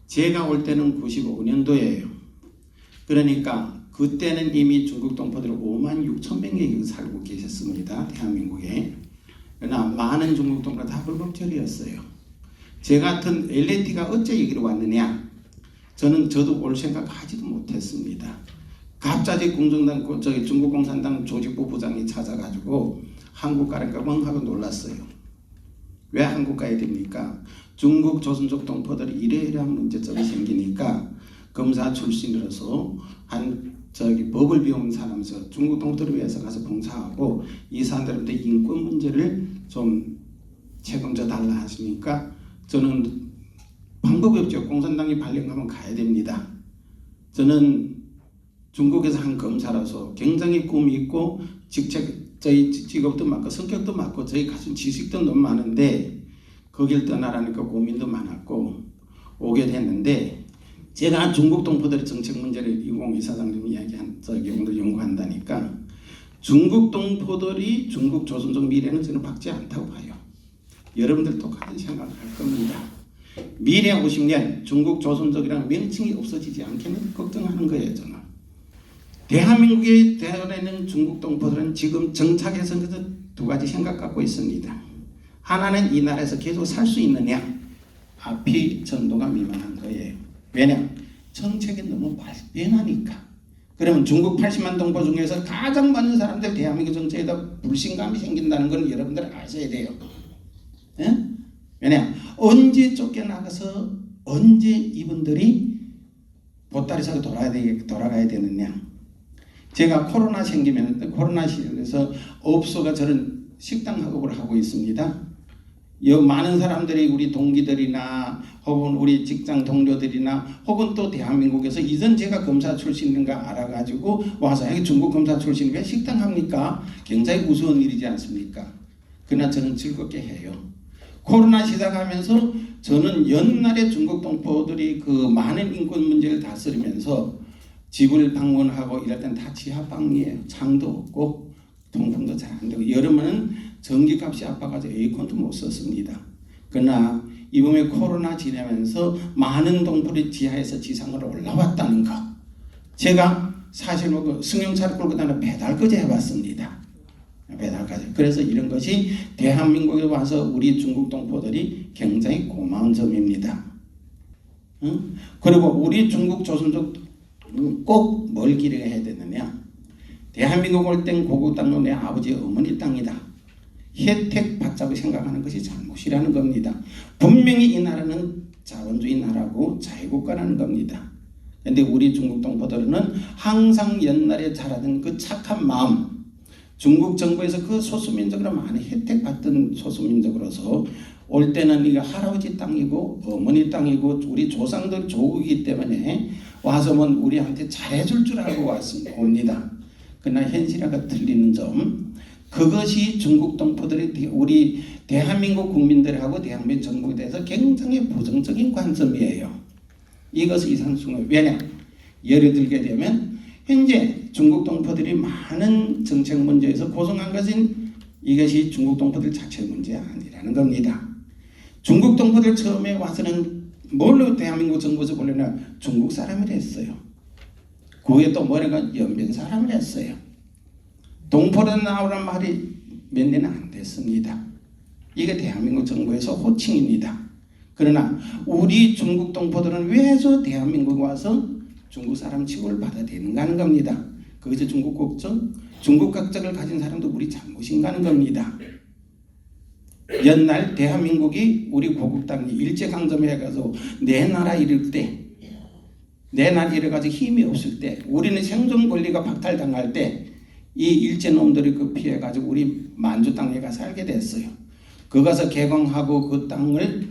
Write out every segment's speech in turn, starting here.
제가 올 때는 95년도예요. 그러니까 그때는 이미 중국 동포들 5만 6천 명이 살고 계셨습니다. 대한민국에. 그러나 많은 중국 동포가 다 불법처리였어요. 제 같은 LAT가 어째 여기로 왔느냐? 저도 올 생각하지도 못했습니다. 갑자기 공정당 중국 공산당 조직부 부장이 찾아가지고 한국 가니까 멍 하고 놀랐어요. 왜 한국 가야 됩니까? 중국 조선족 동포들이 이러이러한 문제점이 생기니까 검사 출신으로서 법을 배운 사람에서 중국 동포들을 위해서 가서 봉사하고 이 사람들한테 인권 문제를 좀 책임져 달라 하시니까 저는 방법이 없죠. 공산당이 발령하면 가야 됩니다. 저는 중국에서 한 검사로서 굉장히 꿈이 있고 저희 직업도 많고 성격도 많고 저희 가진 지식도 너무 많은데 거길 떠나라니까 고민도 많았고 오게 됐는데 제가 중국 동포들의 정책 문제를 2024장님이 이야기한 오늘 연구한다니까 중국 동포들이 중국 조선족 미래는 저는 박지 않다고 봐요. 여러분들 똑같은 생각을 할 겁니다. 미래 50년 중국 조선족이라는 명칭이 없어지지 않겠는 걱정하는 거예요. 저는. 대한민국에 되어있는 중국 동포들은 지금 정착해서 두 가지 생각 갖고 있습니다. 하나는 이 나라에서 계속 살 수 있느냐, 앞이 전도가 미만한 거예요. 왜냐? 정책이 너무 발변하니까. 그러면 중국 80만 동포 중에서 가장 많은 사람들 대한민국 정책에다 불신감이 생긴다는 건 여러분들 아셔야 돼요. 예? 왜냐? 언제 쫓겨나가서 언제 이분들이 보따리 사고 돌아가야 되느냐? 제가 코로나 생기면 코로나 시절에서 업소가 저는 식당 학업을 하고 있습니다. 많은 사람들이 우리 동기들이나 혹은 우리 직장 동료들이나 혹은 또 대한민국에서 이전 제가 검사 출신인가 알아가지고 와서 중국 검사 출신 왜 식당 합니까? 굉장히 우스운 일이지 않습니까? 그러나 저는 즐겁게 해요. 코로나 시작하면서 저는 옛날에 중국 동포들이 그 많은 인권 문제를 다스리면서 집을 방문하고 이럴 땐 다 지하방이에요. 창도 없고 통풍도 잘 안 되고 여름에는 전기값이 아파가지고 에어컨도 못 썼습니다. 그러나 이번에 코로나 지나면서 많은 동포들이 지하에서 지상으로 올라왔다는 거 제가 사실 그 승용차를 끌고 다니는 배달까지 해봤습니다. 배달까지. 그래서 이런 것이 대한민국에 와서 우리 중국 동포들이 굉장히 고마운 점입니다. 그리고 우리 중국 조선족 꼭 뭘 기대해야 되느냐? 대한민국 올 땐 고국 땅은 내 아버지 어머니 땅이다. 혜택 받자고 생각하는 것이 잘못이라는 겁니다. 분명히 이 나라는 자본주의 나라고 자유국가라는 겁니다. 그런데 우리 중국 동포들은 항상 옛날에 자라던 그 착한 마음, 중국 정부에서 그 소수민족으로 많이 혜택 받던 소수민족으로서 올 때는 이거 할아버지 땅이고 어머니 땅이고 우리 조상들 조국이기 때문에 와서 우리한테 잘해줄 줄 알고 옵니다. 그러나 현실하고 틀리는 점 그것이 중국 동포들이 우리 대한민국 국민들하고 대한민국 정부에 대해서 굉장히 부정적인 관점이에요. 이것은 이상중요. 왜냐? 예를 들게 되면 현재 중국 동포들이 많은 정책 문제에서 고성한 것은 이것이 중국 동포들 자체 문제 아니라는 겁니다. 중국 동포들 처음에 와서는 뭘로 대한민국 정부에서 보려면 중국 사람이라 했어요. 그 후에 또 뭐라가 연변 사람이라 했어요. 동포로 나오란 말이 몇 년은 안 됐습니다. 이게 대한민국 정부에서 호칭입니다. 그러나 우리 중국 동포들은 왜 저 대한민국에 와서 중국 사람 취급을 받아야 되는가 하는 겁니다. 그것이 중국 국적, 중국 국적을 가진 사람도 우리 잘못인가 하는 겁니다. 옛날 대한민국이 우리 고국당이 일제강점에 가서 내 나라 이럴 때, 내 나라 이래가지고 힘이 없을 때, 우리는 생존 권리가 박탈당할 때 이 일제놈들이 그 피해가지고 우리 만주 땅에 가서 살게 됐어요. 그 가서 개공하고 그 땅을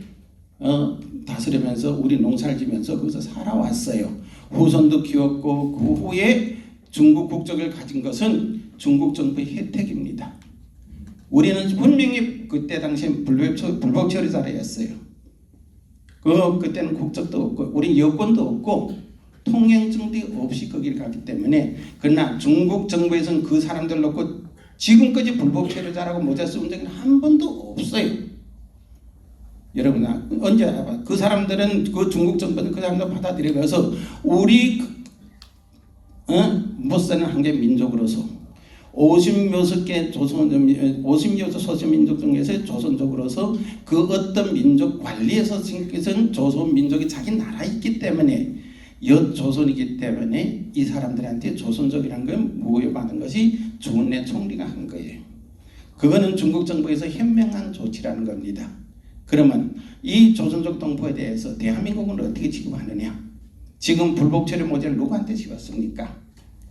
다스리면서 우리 농사를 지면서 거기서 살아왔어요. 후손도 키웠고 그 후에 중국 국적을 가진 것은 중국 정부의 혜택입니다. 우리는 분명히 그때 당시에 불법 처리자였어요. 그때는 국적도 없고 우리 여권도 없고 통행증도 없이 거기를 갔기 때문에 그러나 중국 정부에서는 그 사람들 놓고 지금까지 불법 처리자라고 모자 써본 적은 한 번도 없어요. 여러분 언제 알아봐? 그 사람들은 그 중국 정부는 그 사람들 받아들여서 우리 못 사는 한 개 민족으로서 50몇 개 조선 50여 소수민족 중에서 조선족으로서 그 어떤 민족 관리에서 지금까지는 조선 민족이 자기 나라 있기 때문에 조선이기 때문에 이 사람들한테 조선족이라는 건 무효받은 것이 주은래 총리가 한 거예요. 그거는 중국 정부에서 현명한 조치라는 겁니다. 그러면 이 조선족 동포에 대해서 대한민국은 어떻게 취급하느냐? 지금 불법 체류 모자를 누구한테 지웠습니까?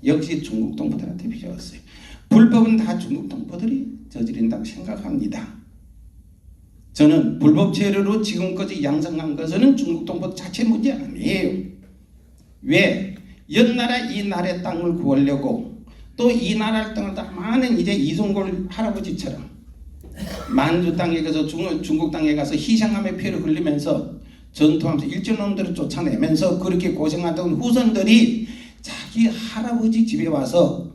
역시 중국 동포들한테 비웠어요. 불법은 다 중국 동포들이 저지른다고 생각합니다. 저는 불법 체류로 지금까지 양성한 것은 중국 동포 자체 문제 아니에요. 왜? 연나라 이 나라의 땅을 구하려고 또 이 나라 땅을 다 많은 이제 이종골 할아버지처럼 만주 땅에 가서 중국 땅에 가서 희생함의 피를 흘리면서 전투하면서 일제놈들을 쫓아내면서 그렇게 고생하던 후손들이 자기 할아버지 집에 와서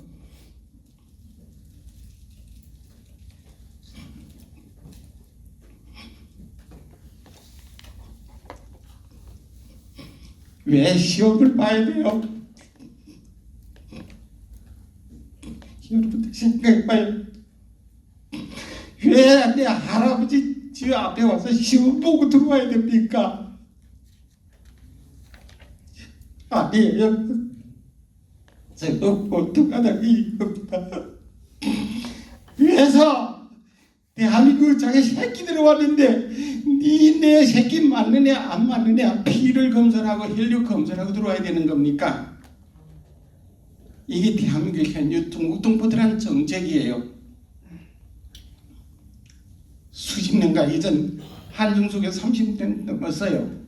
왜 시험을 봐야 돼요? 여러분들 생각해봐요. 왜 내 할아버지 집 앞에 와서 시험 보고 들어와야 됩니까? 아니에요. 제가 어떡하다고 이겁니다. 그래서 대한민국 자기 새끼들이 왔는데 네 새끼 맞느냐 안 맞느냐 피를 검사하고 혈육 검사하고 들어와야 되는 겁니까? 이게 대한민국 현재 중국 동포들한 정책이에요. 수십 년간 이전 한중속에서 30년 넘었어요.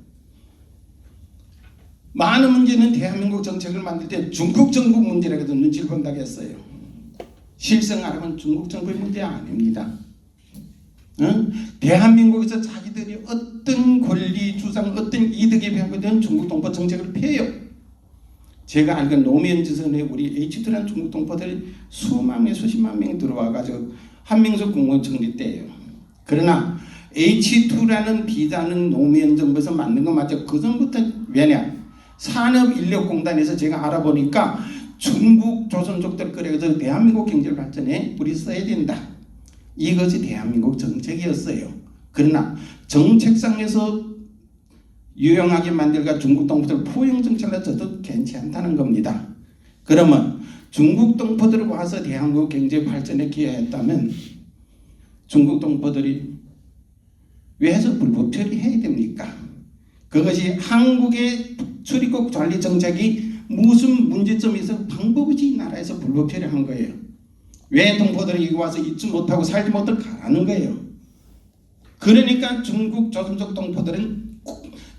많은 문제는 대한민국 정책을 만들 때 중국 정부 문제라고 눈치를 본다고 했어요. 실생활은 중국 정부의 문제 아닙니다. 대한민국에서 자기들이 어떤 권리 주장, 어떤 이득에 비하면 중국 동포 정책을 펴요. 제가 알기로 노무현 지선에 우리 H2라는 중국 동포들이 수만 명, 수십만 명이 들어와가지고 한민족 공무원成立 때예요. 그러나 H2라는 비자는 노무현 정부에서 만든 거 맞죠? 그 전부터 왜냐? 산업인력공단에서 제가 알아보니까 중국 조선족들 그래서 대한민국 경제 발전에 우리 써야 된다. 이것이 대한민국 정책이었어요. 그러나 정책상에서 유용하게 만들까 중국 동포들 포용 정책을 저도 괜찮다는 겁니다. 그러면 중국 동포들이 와서 대한민국 경제 발전에 기여했다면 중국 동포들이 왜 해서 불법 처리해야 됩니까? 그것이 한국의 출입국 관리 정책이 무슨 문제점이 있어 방법 없이 이 나라에서 불법 처리한 거예요. 왜 동포들이 여기 와서 있지 못하고 살지 못하고 가라는 거예요. 그러니까 중국 조선족 동포들은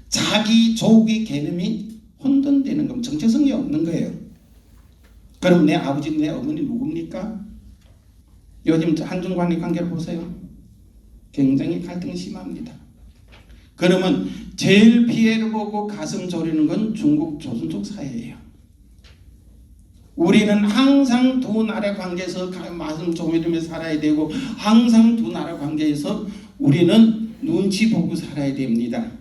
자기 조국의 개념이 혼돈되는 겁니다. 정체성이 없는 거예요. 그럼 내 아버지, 내 어머니 누굽니까? 요즘 한중 관계 관계를 보세요. 굉장히 갈등이 심합니다. 그러면 제일 피해를 보고 가슴 졸이는 건 중국 조선족 사회예요. 우리는 항상 두 나라 관계에서 가슴 졸이며 살아야 되고 항상 두 나라 관계에서 우리는 눈치 보고 살아야 됩니다.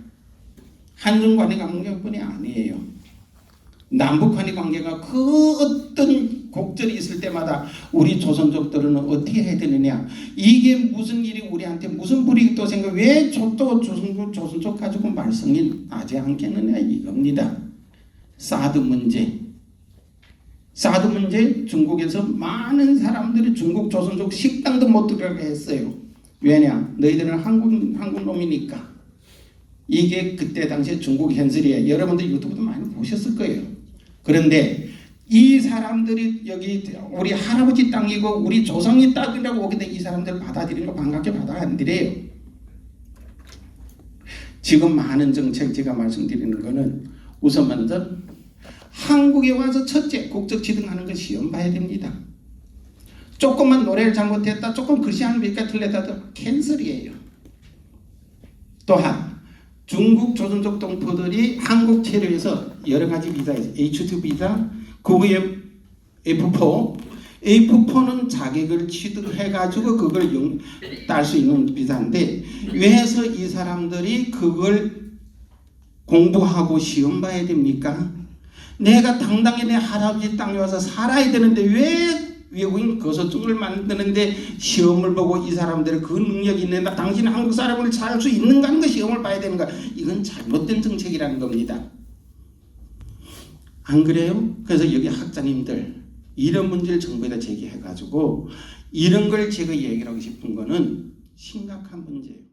한중 관계 관계뿐이 아니에요. 남북 관계 관계가 그 어떤 곡절이 있을 때마다 우리 조선족들은 어떻게 해야 되느냐? 이게 무슨 일이 우리한테 무슨 불이익이 또 생겨? 왜 또 조선족 가지고 말썽이 나지 않겠느냐 이겁니다. 사드 문제. 사드 문제 중국에서 많은 사람들이 중국 조선족 식당도 못 들어가게 했어요. 왜냐? 너희들은 한국 놈이니까. 이게 그때 당시에 중국 현실이에요. 여러분들 유튜브도 많이 보셨을 거예요. 그런데 이 사람들이 여기 우리 할아버지 땅이고 우리 조상의 땅이라고 오게 된 이 사람들 받아들이는 거 반갑게 받아들여요. 지금 많은 정책 제가 말씀드리는 거는 우선 먼저 한국에 와서 첫째 국적 지등하는 거 시험 봐야 됩니다. 조금만 노래를 잘못했다, 조금 글씨 한 몇개 틀렸다도 캔슬이에요. 또한 중국 조선족 동포들이 한국 체류에서 여러 가지 비자에서 H2 비자, 그 후에 F4, A4는 자격을 취득해가지고 그걸 딸 수 있는 비자인데 왜해서 이 사람들이 그걸 공부하고 시험 봐야 됩니까? 내가 당당히 내 할아버지 땅에 와서 살아야 되는데 왜 외국인 거소증을 만드는데 시험을 보고 이 사람들이 그 능력이 있는가? 당신 한국 사람을 살 수 있는가 하는 거 시험을 봐야 되는가? 이건 잘못된 정책이라는 겁니다. 안 그래요? 그래서 여기 학자님들 이런 문제를 정부에다 제기해가지고 이런 걸 제가 얘기하고 싶은 거는 심각한 문제예요.